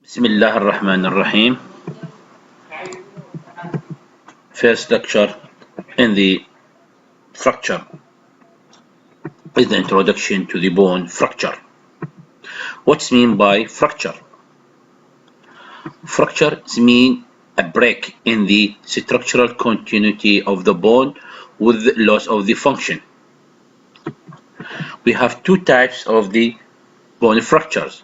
Bismillah ar-Rahman ar-Rahim. First lecture in the fracture is the introduction to the bone fracture. What's mean by fracture? Fracture means a break in the structural continuity of the bone with loss of the function. We have two types of the bone fractures,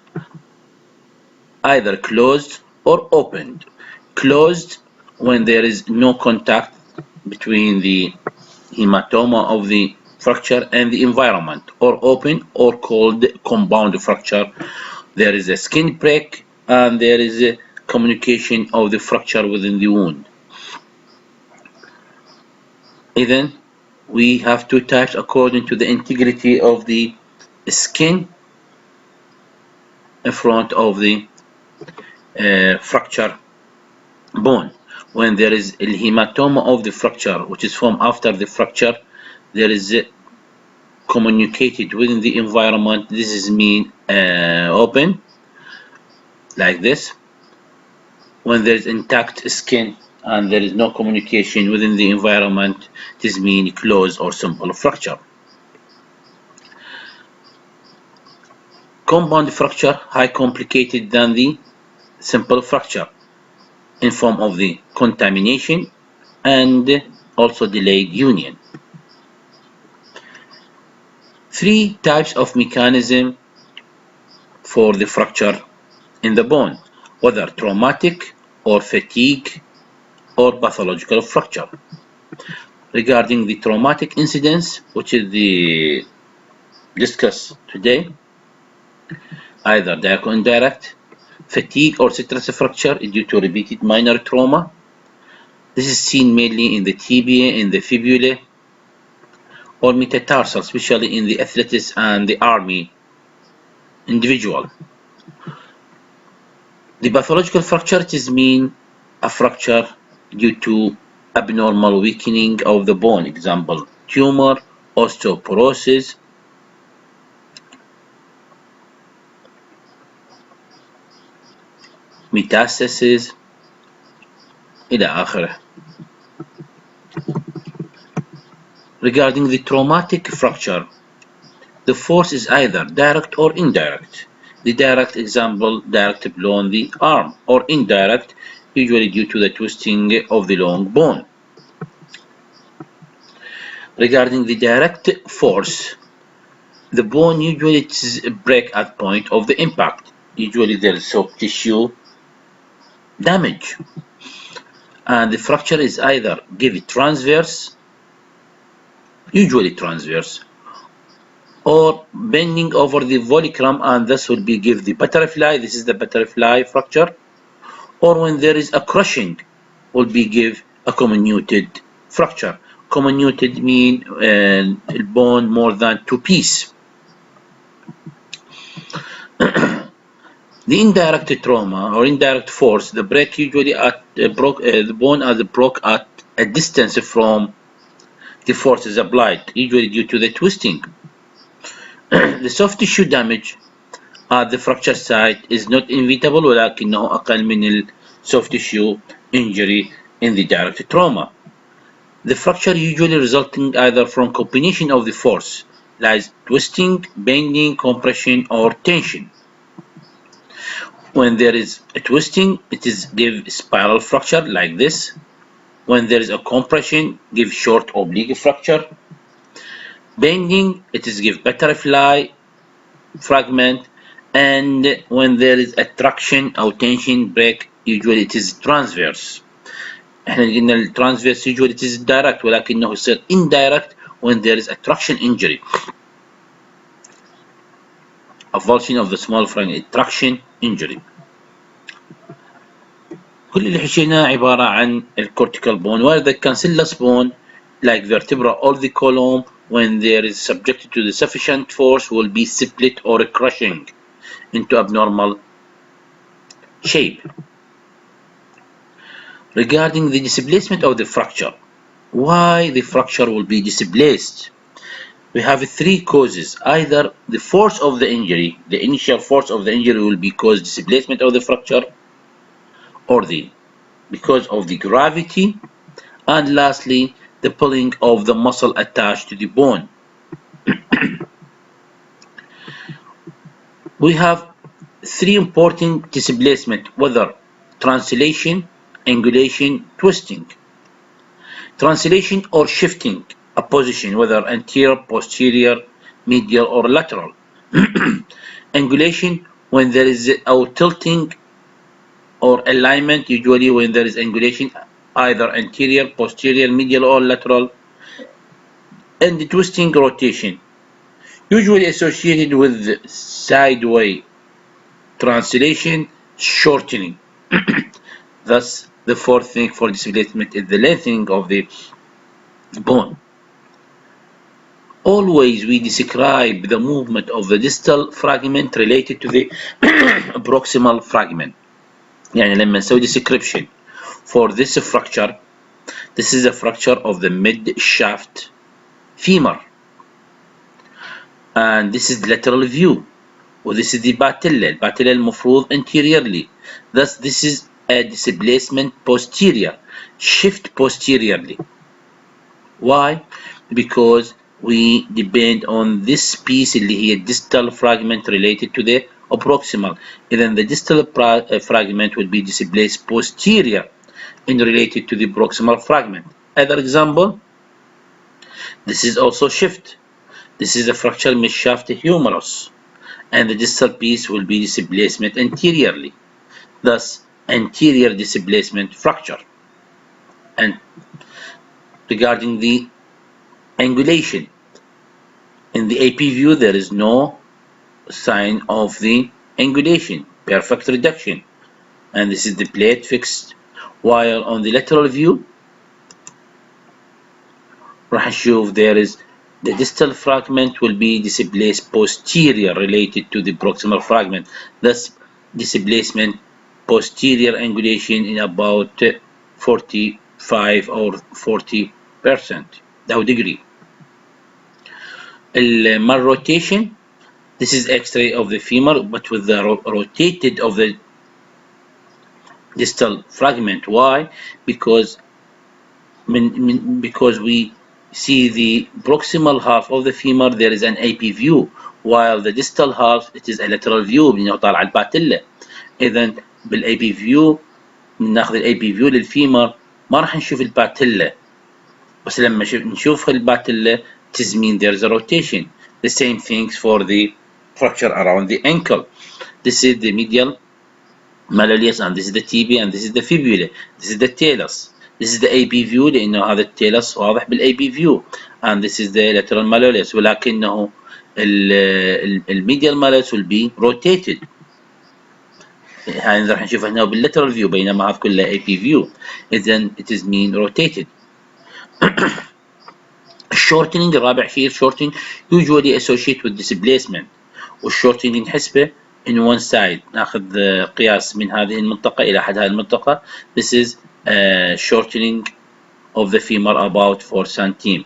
either closed or opened. Closed when there is no contact between the hematoma of the fracture and the environment, or open or called compound fracture. There is a skin break and there is a communication of the fracture within the wound. Then we have two types according to the integrity of the skin in front of the fracture bone. When there is a hematoma of the fracture, which is formed after the fracture, there is a communicated within the environment. This is mean open, like this. When there is intact skin and there is no communication within the environment, this mean closed or simple fracture. Compound fracture high complicated than the simple fracture in form of the contamination and also delayed union. Three types of mechanism for the fracture in the bone, whether traumatic or fatigue or pathological fracture. Regarding the traumatic incidents, which is the discussed today, either direct or indirect, fatigue or stress fracture due to repeated minor trauma. This is seen mainly in the tibia, in the fibula, or metatarsal, especially in the athletes and the army individual. The pathological fracture is mean a fracture due to abnormal weakening of the bone, example, tumor, osteoporosis, metastasis, إلى آخره. Regarding the traumatic fracture, the force is either direct or indirect. The direct example, direct blow on the arm, or indirect, usually due to the twisting of the long bone. Regarding the direct force, the bone usually break at point of the impact. Usually there is soft tissue damage, and the fracture is either give transverse, usually transverse, or bending over the fulcrum, and this will be give the butterfly. This is the butterfly fracture. Or when there is a crushing, will be give a comminuted fracture. Comminuted mean bone more than two pieces. The indirect trauma or indirect force, the break usually at the bone as broke at a distance from the force is applied, usually due to the twisting. The soft tissue damage at the fracture site is not inevitable, ولكنه أقل من soft tissue injury in the direct trauma. The fracture usually resulting either from combination of the force, like twisting, bending, compression, or tension. When there is a twisting, it is give spiral fracture like this. When there is a compression, give short oblique fracture. Bending, it is give butterfly fragment. And when there is a traction or tension break, usually it is transverse. احنا قلنا الترانسفيرس usually it is direct ولكنه يصير indirect when there is a traction injury. Avulsion of the small fragment, traction injury. كل اللي حكيناه عبارة عن الcortical bone, where the cancellous bone like vertebra or the column, when there is subjected to the sufficient force, will be split or crushing into abnormal shape. Regarding the displacement of the fracture, why the fracture will be displaced? we have three causes. Either the force of the injury, the initial force of the injury will be cause displacement of the fracture, or the because of the gravity, and lastly, the pulling of the muscle attached to the bone. We have three important displacement, whether translation, angulation, twisting. Translation or shifting a position, whether anterior, posterior, medial, or lateral. Angulation, when there is a tilting or alignment, usually when there is angulation, either anterior, posterior, medial, or lateral. And the twisting rotation, usually associated with sideway translation, shortening. Thus, the fourth thing for displacement is the lengthening of the bone. Always we describe the movement of the distal fragment related to the proximal fragment. يعني لما نسوي description for this fracture, this is a fracture of the mid shaft femur, and this is lateral view, وthis is the patella. الباتيلا المفروض anteriorly. Thus this is a displacement posterior, shift posteriorly. Why? Because we depend on this piece اللي هي distal fragment related to the proximal. Then the distal fragment will be displaced posterior in related to the proximal fragment. Other example, this is also shift. This is the fracture mid-shaft humerus, and the distal piece will be displacement anteriorly. Thus, anterior displacement fracture. And regarding the angulation, in the AP view there is no sign of the angulation, perfect reduction, and this is the plate fixed. While on the lateral view راح نشوف there is the distal fragment will be displaced posterior related to the proximal fragment. Thus, displacement posterior angulation in about 45 or 40% أو degree. Mal rotation, this is X-ray of the femur, but with the rotated of the distal fragment. Why? Because we see the proximal half of the femur there is an AP view, while the distal half it is a lateral view لأنه طالع الباتيلا. إذا بالAP view ناخذ الAP view للفيمر ما راح نشوف الباتيلا، بس لما نشوف الباتيلا it is mean there is a rotation. The same things for the fracture around the ankle. This is the medial malleolus, and this is the tibia, and this is the fibula, this is the talus. This is the AP view لأنه هذا التالس واضح بالAP view, and this is the lateral malleolus، ولكنه الميديال malleolus will be rotated. هاي راح نشوفها هنا بالlateral view بينما هذا كله AP view. إذن it is mean rotated. shortening الرابع شيء shortening usually associated with displacement، والshortening نحسبه in one side، ناخذ قياس من هذه المنطقة إلى حد هذه المنطقة. This is shortening of the femur about 4 cm.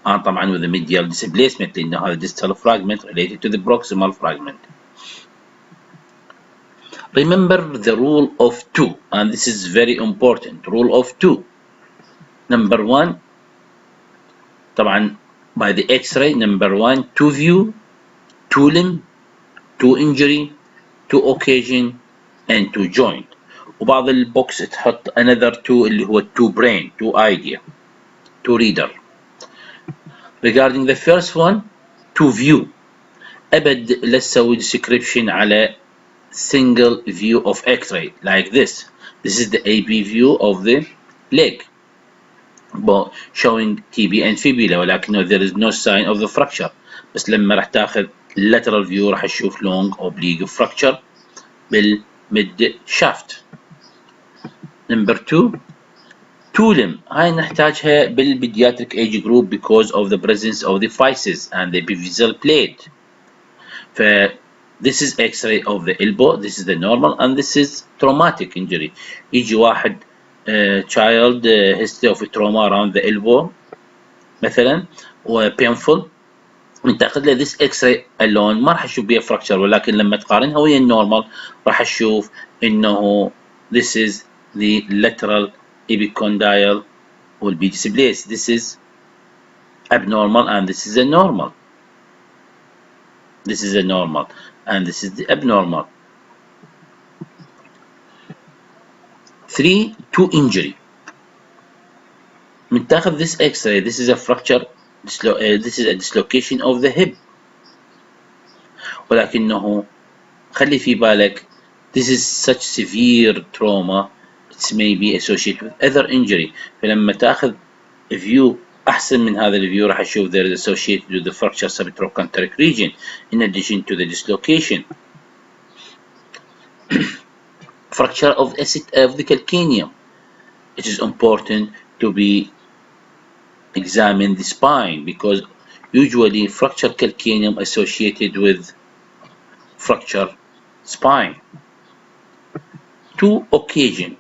طبعا with the medial displacement لأنه هذا distal fragment related to the proximal fragment. Remember the rule of 2, and this is very important. Rule of 2. Number 1, طبعا by the X-ray. Number 1, 2 view, 2 limb, 2 injury, 2 occasion, and 2 joint. وبعض البوكس تحط another 2 اللي هو 2 brain, 2 idea, 2 reader. Regarding the first one, 2 view. أبد لا تسوي description على single view of X-ray like this. This is the AP view of the leg, showing TB and fibula، ولكنه there is no sign of the fracture. بس لما راح تاخذ lateral view راح تشوف long oblique fracture بالmid shaft. Number 2, 2 limb. هاي نحتاجها بالpediatric age group because of the presence of the physis and the epiphyseal plate. This is X-ray of the elbow, this is the normal, and this is traumatic injury. يجي واحد child history of trauma around the elbow مثلا و painful من تاخذ له this x-ray alone ما راح تشوف بيه fracture، ولكن لما تقارنها ويا النورمال راح تشوف انه this is the lateral epicondyle will be displaced. This is abnormal and this is a normal. This is a normal and this is the abnormal. 3. To injury. من تاخذ this x-ray this is a fracture, this is a dislocation of the hip، ولكنه خلي في بالك this is such severe trauma it may be associated with other injury. فلما تاخذ view أحسن من هذا الفيو راح تشوف there is associated with the fracture subtrochanteric region in addition to the dislocation. Fracture of the calcaneum. It is important to be examine the spine because usually fracture calcaneum associated with fracture spine. 2. Occasion.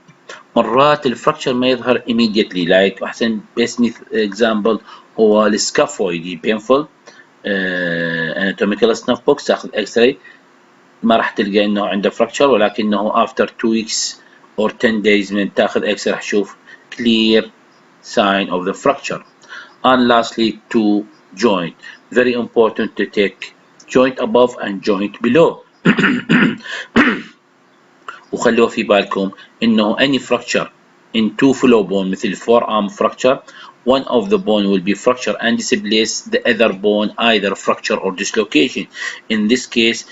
مرات الفراكشر ما يظهر immediately like أحسن best example هو السكافويد painful anatomical snuff box تاخذ x-ray ما راح تلقى انه عنده fracture، ولكنه after 2 weeks or 10 days من تاخذ x-ray راح تشوف clear sign of the fracture. And lastly 2. Joint. Very important to take joint above and joint below. وخلوا في بالكم انه any fracture in 2 flow bone مثل forearm fracture one of the bone will be fracture and displace the other bone either fracture or dislocation. In this case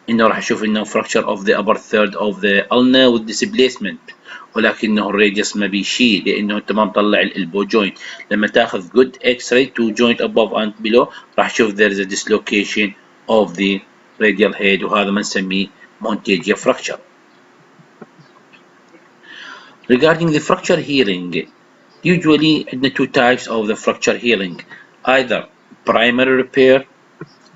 انه راح اشوف انه fracture of the upper third of the ulna with displacement، ولكنه الراديوس ما بيشيل لانه انت ما مطلع الالبو joint. لما تاخذ good x-ray to joint above and below راح تشوف there is a dislocation of the radial head وهذا ما نسميه Monteggia fracture. Regarding the fracture healing, usually عندنا 2 types of the fracture healing, either primary repair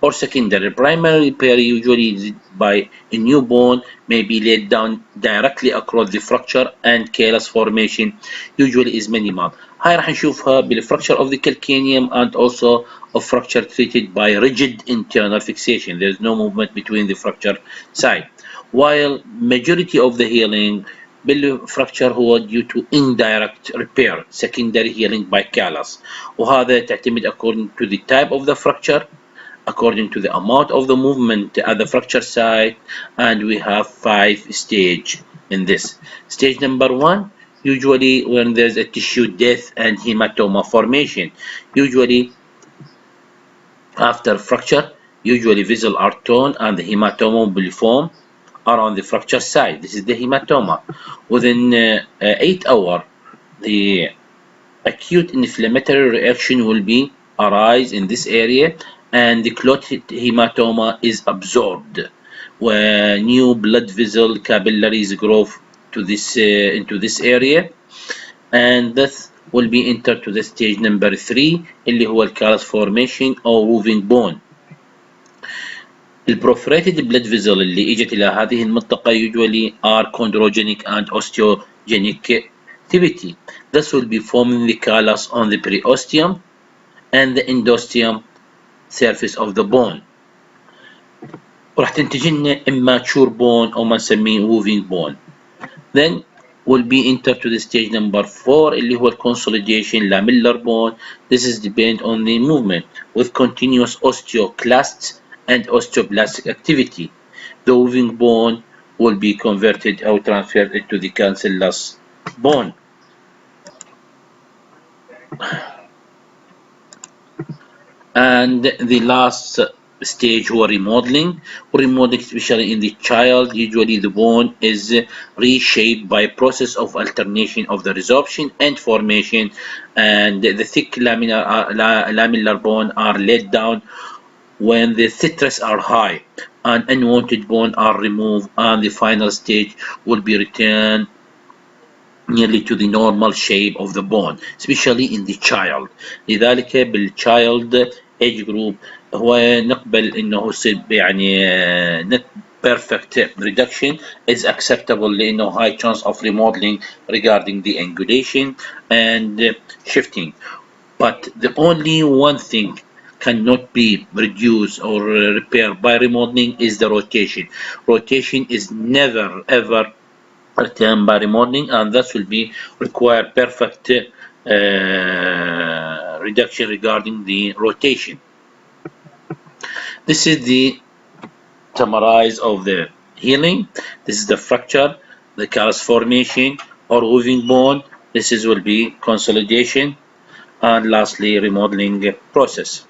or secondary. Primary repair usually is by a new bone may be laid down directly across the fracture and callus formation usually is minimal. هاي راح نشوفها بالfracture of the calcaneum and also of fracture treated by rigid internal fixation. There is no movement between the fracture side. While majority of the healing بالفراكشر هو due to indirect repair, secondary healing by callus، وهذا تعتمد according to the type of the fracture, according to the amount of the movement at the fracture site, and we have 5 stages in this. Stage number 1, usually when there's a tissue death and hematoma formation, usually after fracture, usually vessels are torn and the hematoma will form around the fracture site. This is the hematoma. Within 8 hours, the acute inflammatory reaction will be arise in this area and the clotted hematoma is absorbed when new blood vessel capillaries grow to this into this area, and this will be entered to the stage number 3 اللي هو الcallus formation or moving bone. البروفريتد blood vessel اللي اجت الى هذه المنطقة usually are chondrogenic and osteogenic activity. This will be forming the callus on the periosteum and the endosteum surface of the bone. وراح تنتج لنا immature bone او ما نسميه moving bone. Then will be entered to the stage number 4 اللي هو consolidation lamellar bone. This is depend on the movement with continuous osteoclasts and osteoblastic activity. The moving bone will be converted or transferred into the cancellous bone. And the last stage هو remodeling. Remodeling, especially in the child, usually the bone is reshaped by process of alternation of the resorption and formation, and the thick lamellar bone are laid down when the stress are high and unwanted bone are removed, and the final stage will be returned nearly to the normal shape of the bone, especially in the child. لذلك بالchild age group هو نقبل انه يصير يعني not perfect reduction is acceptable لانه high chance of remodeling regarding the angulation and shifting. But the only one thing cannot be reduced or repaired by remodeling is the rotation. Rotation is never ever returned by remodeling, and thus will be require perfect reduction regarding the rotation. This is the summarize of the healing. This is the fracture, the callus formation or moving bone. This is will be consolidation, and lastly remodeling process.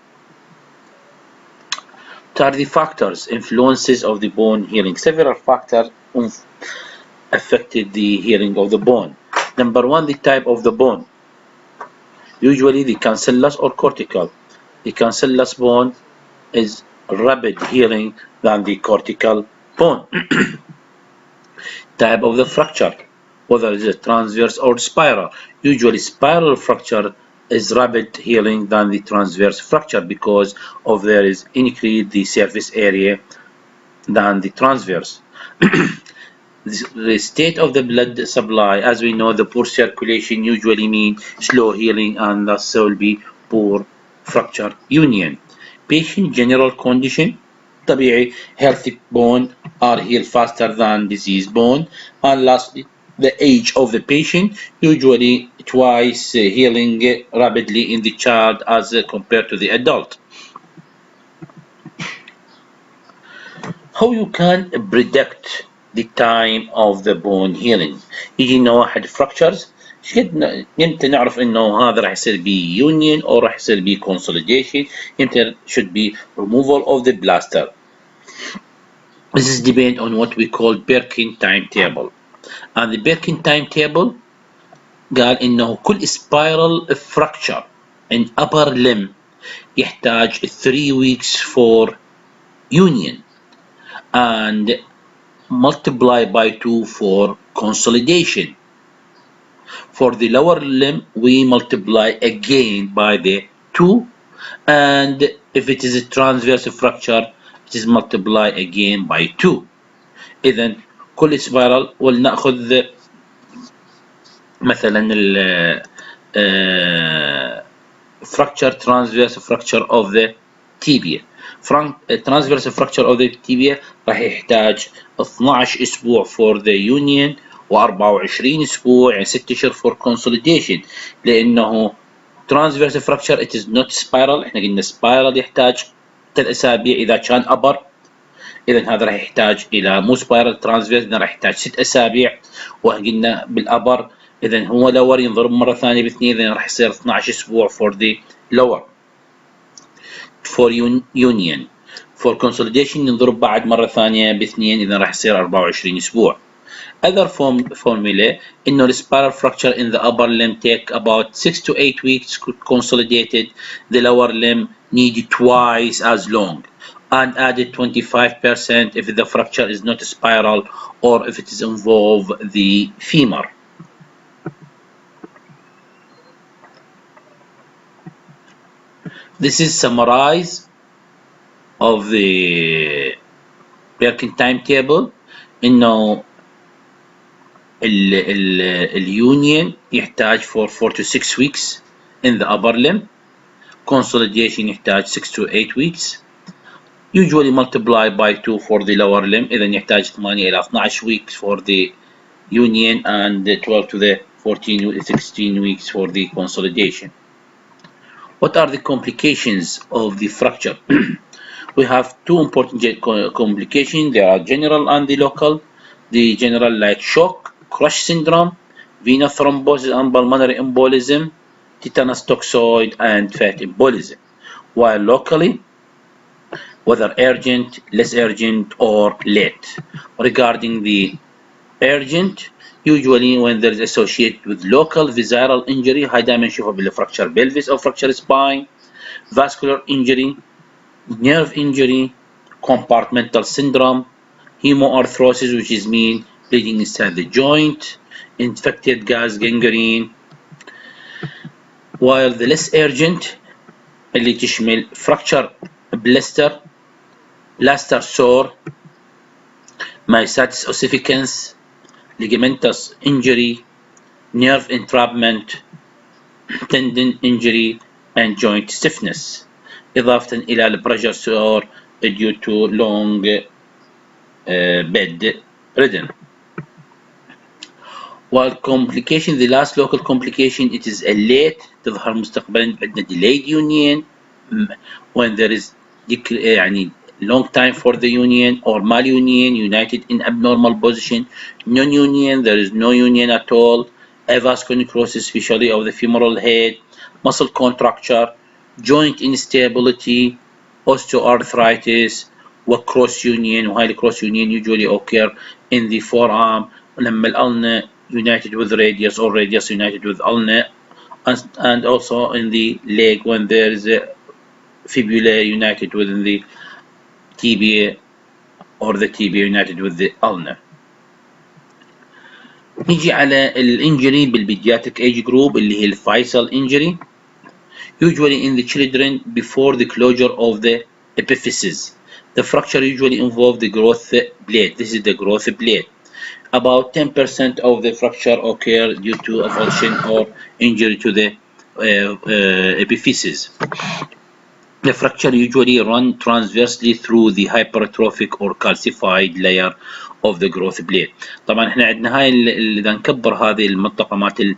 What are the factors influences of the bone healing? Several factors affected the healing of the bone. Number one, the type of the bone. Usually the cancellous or cortical. The cancellous bone is rapid healing than the cortical bone. Type of the fracture, whether it is transverse or spiral. Usually spiral fracture is rapid healing than the transverse fracture because of there is increased the surface area than the transverse. The state of the blood supply, as we know, the poor circulation usually mean slow healing and thus will be poor fracture union. Patient general condition, طبيعي, healthy bone are healed faster than diseased bone. And lastly, the age of the patient, usually twice healing rapidly in the child as compared to the adult. How you can predict the time of the bone healing؟ يجينا واحد fractures يمتى نعرف انه هذا راح يصير بيه union او راح يصير بيه consolidation، يمتى should be removal of the blaster. This is depend on what we call Perkin timetable. And the Perkin timetable قال انه كل spiral fracture in upper limb يحتاج 3 weeks for union and multiply by 2 for consolidation. For the lower limb, we multiply again by the 2, and if it is a transverse fracture, it is multiply again by 2. إذن كل spiral ولنأخذ مثلا fracture transverse fracture of the tibia. transverse fracture of the tibia راح يحتاج 12 اسبوع for the union و24 اسبوع يعني 6 اشهر for consolidation، لانه transverse fracture it is not spiral. احنا قلنا spiral يحتاج 3 اسابيع اذا كان upper، اذا هذا راح يحتاج الى مو spiral transverse راح يحتاج 6 اسابيع، وقلنا بالابر اذا هو lower ينضرب مره ثانيه باثنين، اذا راح يصير 12 اسبوع for the lower. for union for consolidation ينضرب بعد مرة ثانية باثنين، إذا راح يصير 24 أسبوع. Other formula إنه the spiral fracture in the upper limb take about 6 to 8 weeks consolidated. The lower limb need twice as long, and added 25% if the fracture is not spiral or if it is involve the femur. This is summarize of the Perkin timetable. إنه الunion يحتاج for 4 to 6 weeks in the upper limb. Consolidation يحتاج 6 to 8 weeks. Usually multiply by 2 for the lower limb. إذا يحتاج 8 إلى 12 weeks for the union and 12 to the 16 weeks for the consolidation. What are the complications of the fracture? We have two important complications. There are general and the local. The general like shock, crush syndrome, venous thrombosis and pulmonary embolism, tetanus toxoid and fat embolism. While locally, whether urgent, less urgent or late. Regarding the urgent, usually when there is associated with local visceral injury, هاي دائما نشوفها بالفراكشر pelvis or fracture spine, vascular injury, nerve injury, compartmental syndrome, hemoarthrosis which is mean bleeding inside the joint, infected gas gangrene. While the less urgent اللي تشمل fracture blister, plaster sore, myositis ossificans, ligamentous injury, nerve entrapment, tendon injury and joint stiffness. إضافة إلى البريشر sore due to long bed ridden. والcomplication the last local complication it is a late تظهر مستقبلا عندنا delayed union when there is يعني long time for the union or malunion united in abnormal position, non-union there is no union at all, avascular necrosis especially of the femoral head, muscle contracture, joint instability, osteoarthritis وcross union وهاي الcross union usually occur in the forearm لما الulna united with radius or radius united with ulna and also in the leg when there is a fibula united within the tibia or the tibia united with the ulna. نيجي على الانجري بالبيدياتريك age group اللي هي الفايسال injury usually in the children before the closure of the epiphysis. The fracture usually involves the growth plate. This is the growth plate. About 10% of the fracture occur due to avulsion or injury to the epiphysis. The fracture usually run transversely through the hypertrophic or calcified layer of the growth plate. طبعا احنا عندنا هاي اذا نكبر هذه المنطقة مالت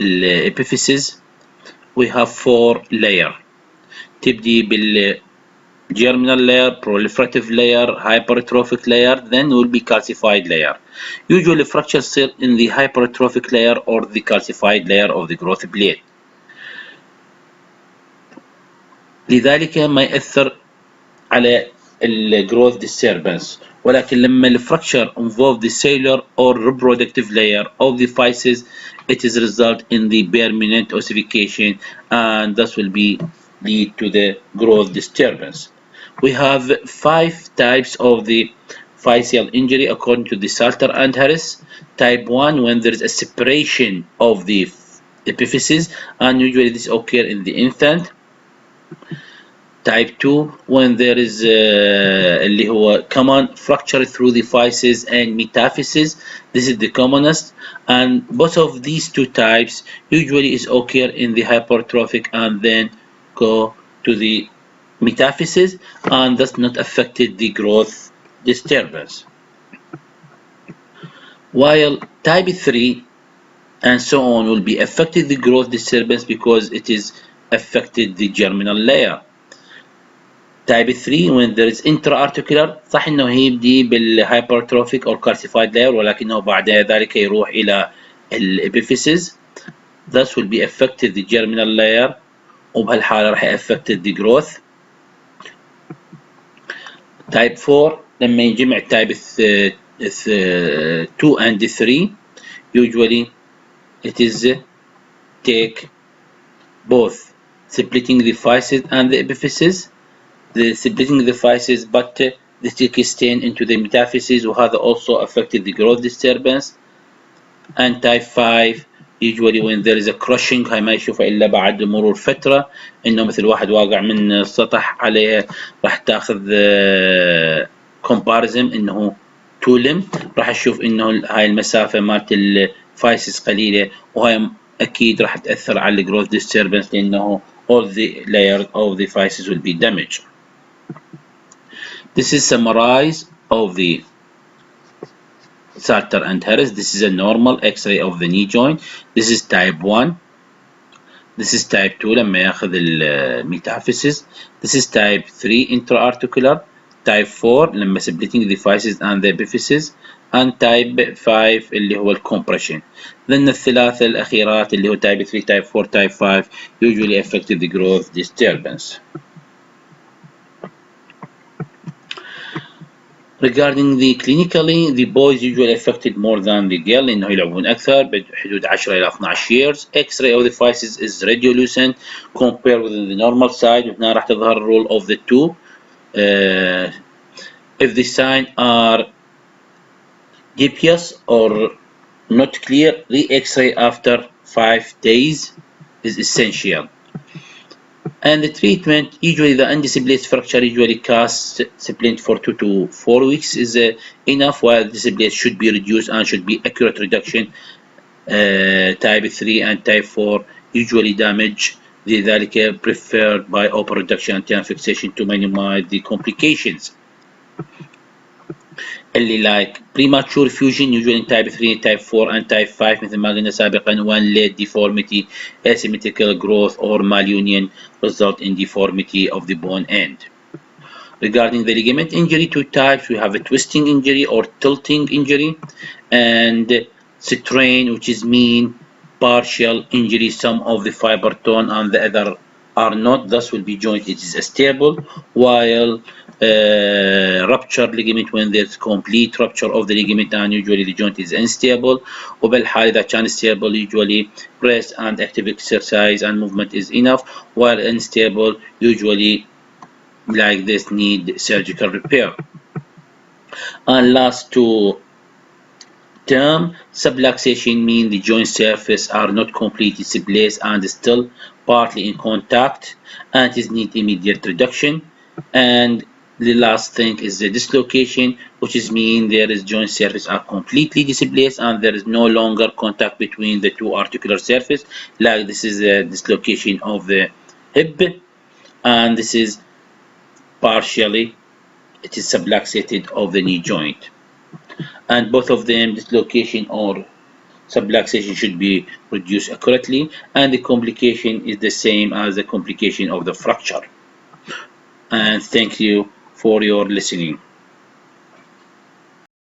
الابيفيسيس we have 4 layer تبدي بال germinal layer, proliferative layer, hypertrophic layer, then will be calcified layer. Usually fractures sit in the hypertrophic layer or the calcified layer of the growth plate. لذلك ما يأثر على الجروث disturbance ولكن لما الفراكشر involve the cellular or reproductive layer of the physis it is result in the permanent ossification and thus will be lead to the growth disturbance. We have 5 types of the physeal injury according to the Salter and Harris. Type 1 when there is a separation of the epiphysis and usually this occur in the infant. Type 2 when there is اللي هو common fracture through the physis and metaphysis. This is the commonest and both of these two types usually is occur in the hypertrophic and then go to the metaphysis and thus not affected the growth disturbance. While type 3 and so on will be affected the growth disturbance because it is affected the germinal layer. Type 3 when there is intra-articular صح انه هي يبدي بالhypertrophic or calcified layer ولكنه بعد ذلك يروح الى الابيفيسيس thus will be affected the germinal layer وبهالحالة راح affected the growth. Type 4 لما ينجمع type 2 and 3 usually it is take both splitting the physis and the epiphysis. The splitting the physis but the stick is staying into the metaphysis وهذا also affected the growth disturbance. And type 5 usually when there is a crushing هاي ما يشوفها إلا بعد مرور فترة إنه مثل واحد واقع من السطح عليه راح تاخذ comparison إنه تولم راح تشوف إنه هاي المسافة مالت الفايسس قليلة وهاي أكيد راح تأثر على growth disturbance لأنه all the layers of the physis will be damaged. This is summarize of the Salter and Harris. This is a normal X-ray of the knee joint. This is type 1. This is type 2 لما ياخذ الميتافيسيس. This is type 3 intra-articular. Type 4 لما splitting the physis and the epiphysis. And type 5 اللي هو الcompression. Then الثلاثة الأخيرات اللي هو type 3, type 4, type 5 usually affected the growth disturbance. Regarding the clinically, the boys usually affected more than the girl إنه يلعبون أكثر بحدود 10 إلى 12 years. X-ray of the physis is radiolucent compared with the normal side وهنا راح تظهر rule of the two. If the signs are dubious or not clear, re-X-ray after 5 days is essential. And the treatment, usually the undisplaced fracture usually casts splint for 2 to 4 weeks is enough, while the displaced should be reduced and should be accurate reduction. Type 3 and type 4 usually damage لذلك preferred by open reduction and time fixation to minimize the complications اللي like premature fusion usually in type 3 type 4 and type 5 مثل ما قلنا سابقا one late deformity asymmetrical growth or malunion result in deformity of the bone end. Regarding the ligament injury, two types. We have a twisting injury or tilting injury and strain, which is mean partial injury. Some of the fiber tone and the other are not. Thus will be joint. It is stable, while ruptured ligament, when there's complete rupture of the ligament and usually the joint is unstable. وبالحالة إذا كان stable usually rest and active exercise and movement is enough, while unstable usually like this need surgical repair. And last two term, subluxation mean the joint surface are not completely displaced and still partly in contact and it need immediate reduction. And the last thing is the dislocation, which is mean there is joint surface are completely displaced and there is no longer contact between the two articular surface, like this is the dislocation of the hip, and this is partially it is subluxated of the knee joint, and both of them dislocation or subluxation should be reduced accurately, and the complication is the same as the complication of the fracture. And thank you for your listening.